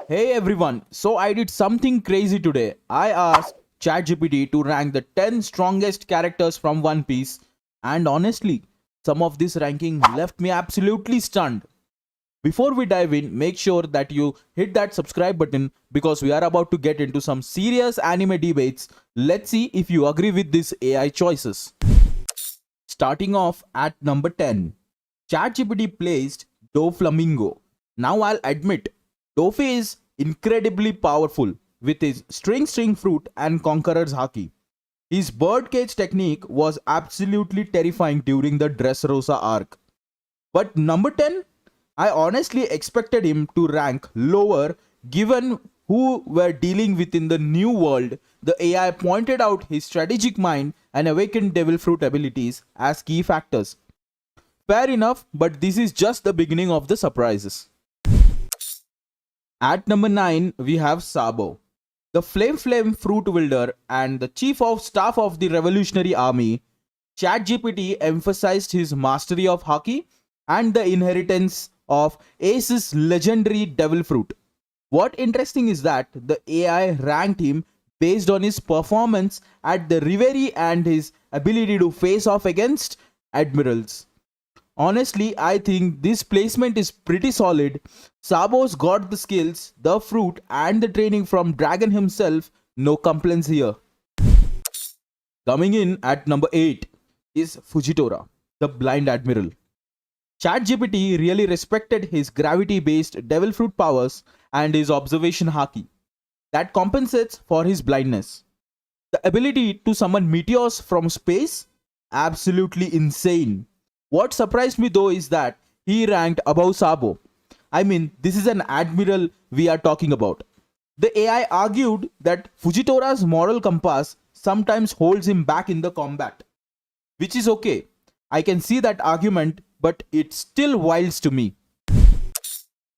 Hey everyone, so I did something crazy today. I asked ChatGPT to rank the 10 strongest characters from One Piece, and honestly, some of this ranking left me absolutely stunned. Before we dive in, make sure that you hit that subscribe button because we are about to get into some serious anime debates. Let's see if you agree with these AI choices. Starting off at number 10, ChatGPT placed Doflamingo. Now I'll admit, Dofi is incredibly powerful with his string fruit and conqueror's haki. His birdcage technique was absolutely terrifying during the Dressrosa arc. But number 10, I honestly expected him to rank lower given who were dealing with in the new world. The AI pointed out his strategic mind and awakened devil fruit abilities as key factors. Fair enough, but this is just the beginning of the surprises. At number 9, we have Sabo, the Flame fruit wielder and the chief of staff of the Revolutionary Army. ChatGPT emphasized his mastery of haki and the inheritance of Ace's legendary devil fruit. What interesting is that the AI ranked him based on his performance at the Reverie and his ability to face off against admirals. Honestly, I think this placement is pretty solid. Sabo's got the skills, the fruit, and the training from Dragon himself. No complaints here. Coming in at number 8 is Fujitora, the Blind Admiral. ChatGPT really respected his gravity based devil fruit powers and his observation haki. That compensates for his blindness. The ability to summon meteors from space? Absolutely insane. What surprised me though is that he ranked above Sabo. I mean, this is an admiral we are talking about. The AI argued that Fujitora's moral compass sometimes holds him back in the combat, which is okay. I can see that argument, but it still wilds to me.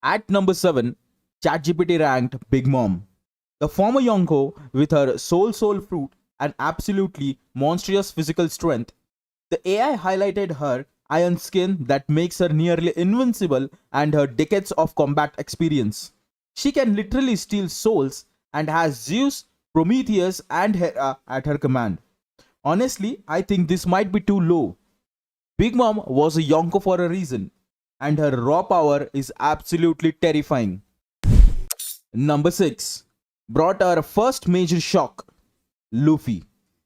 At number 7, ChatGPT ranked Big Mom, the former Yonko with her soul fruit and absolutely monstrous physical strength. The AI highlighted her iron skin that makes her nearly invincible and her decades of combat experience. She can literally steal souls and has Zeus, Prometheus, and Hera at her command. Honestly, I think this might be too low. Big Mom was a Yonko for a reason, and her raw power is absolutely terrifying. Number 6 brought our first major shock, Luffy.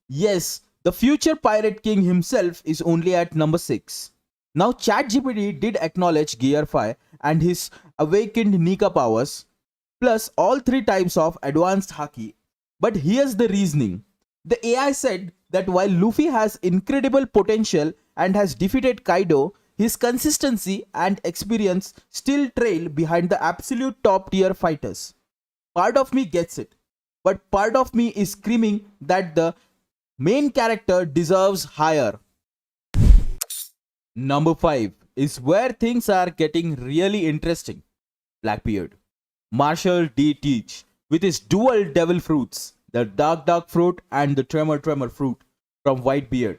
Yes, the future Pirate King himself is only at number 6. Now ChatGPT did acknowledge Gear 5 and his awakened Nika powers, plus all 3 types of advanced haki. But here's the reasoning. The AI said that while Luffy has incredible potential and has defeated Kaido, his consistency and experience still trail behind the absolute top tier fighters. Part of me gets it, but part of me is screaming that the main character deserves higher. Number 5 is where things are getting really interesting. Blackbeard. Marshall D. Teach with his dual devil fruits, the dark fruit and the tremor fruit from Whitebeard.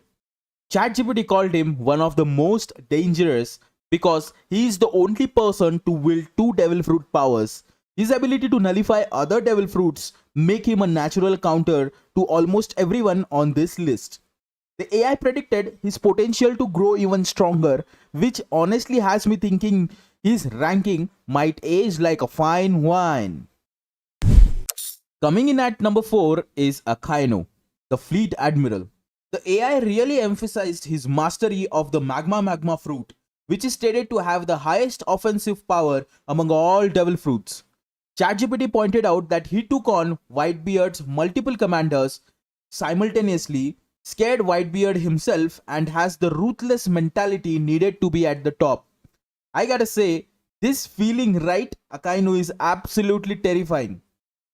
ChatGPT called him one of the most dangerous because he is the only person to wield 2 devil fruit powers. His ability to nullify other devil fruits make him a natural counter to almost everyone on this list. The AI predicted his potential to grow even stronger, which honestly has me thinking his ranking might age like a fine wine. Coming in at number 4 is Akainu, the Fleet Admiral. The AI really emphasized his mastery of the magma fruit, which is stated to have the highest offensive power among all devil fruits. ChatGPT pointed out that he took on Whitebeard's multiple commanders simultaneously, scared Whitebeard himself, and has the ruthless mentality needed to be at the top. I gotta say, this feeling right, Akainu is absolutely terrifying,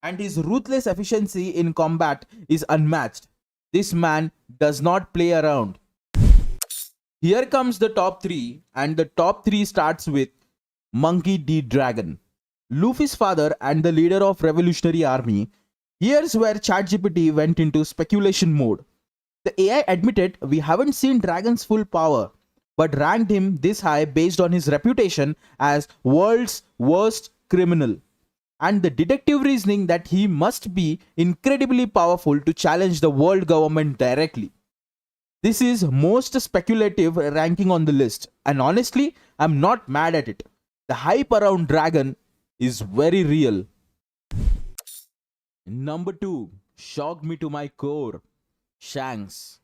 and his ruthless efficiency in combat is unmatched. This man does not play around. Here comes the top 3, and the top 3 starts with Monkey D. Dragon, Luffy's father and the leader of Revolutionary Army. Here's where ChatGPT went into speculation mode. The AI admitted we haven't seen Dragon's full power, but ranked him this high based on his reputation as world's worst criminal. and the deductive reasoning that he must be incredibly powerful to challenge the world government directly. This is most speculative ranking on the list, and honestly, I'm not mad at it. The hype around Dragon is very real. Number 2 shocked me to my core. Shanks.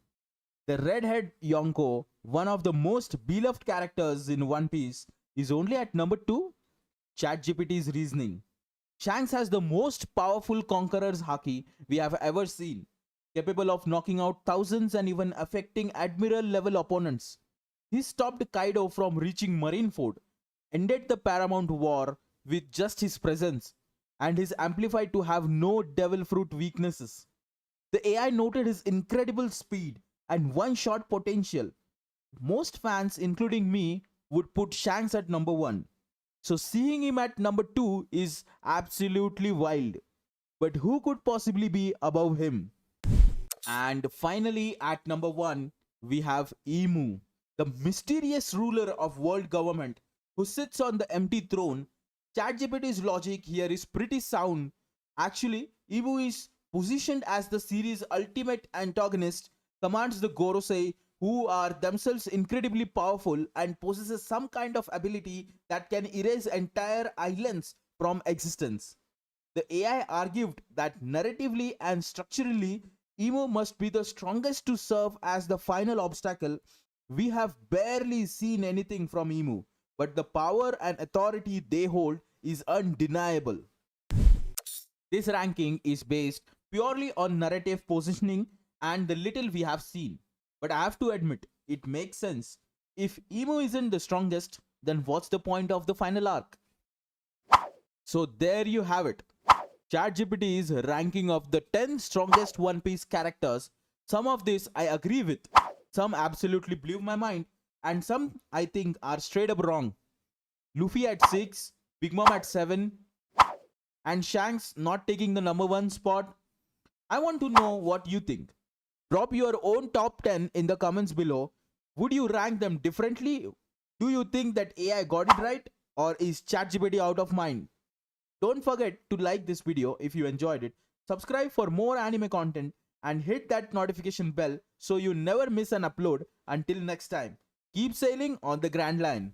The redhead Yonko, one of the most beloved characters in One Piece, is only at number 2. ChatGPT's reasoning. Shanks has the most powerful conqueror's haki we have ever seen, capable of knocking out thousands and even affecting admiral level opponents. He stopped Kaido from reaching Marineford, ended the Paramount War with just his presence, and is amplified to have no devil fruit weaknesses. The AI noted his incredible speed and one shot potential. Most fans, including me, would put Shanks at number 1. So seeing him at number 2 is absolutely wild. But who could possibly be above him? And finally, at number 1, we have Emu, the mysterious ruler of world government who sits on the empty throne. ChatGPT's logic here is pretty sound. Actually, Emu is positioned as the series' ultimate antagonist, commands the Gorosei, who are themselves incredibly powerful and possesses some kind of ability that can erase entire islands from existence. The AI argued that narratively and structurally, Emo must be the strongest to serve as the final obstacle. We have barely seen anything from Emu, but the power and authority they hold is undeniable. This ranking is based purely on narrative positioning and the little we have seen. But I have to admit, it makes sense. If Emo isn't the strongest, then what's the point of the final arc? So there you have it. ChatGPT's ranking of the 10 strongest One Piece characters. Some of this I agree with, some absolutely blew my mind, and some I think are straight up wrong. Luffy at 6, Big Mom at 7, and Shanks not taking the number 1 spot. I want to know what you think. Drop your own top 10 in the comments below. Would you rank them differently? Do you think that AI got it right? Or is ChatGPT out of mind? Don't forget to like this video if you enjoyed it. Subscribe for more anime content and hit that notification bell so you never miss an upload. Until next time, keep sailing on the Grand Line.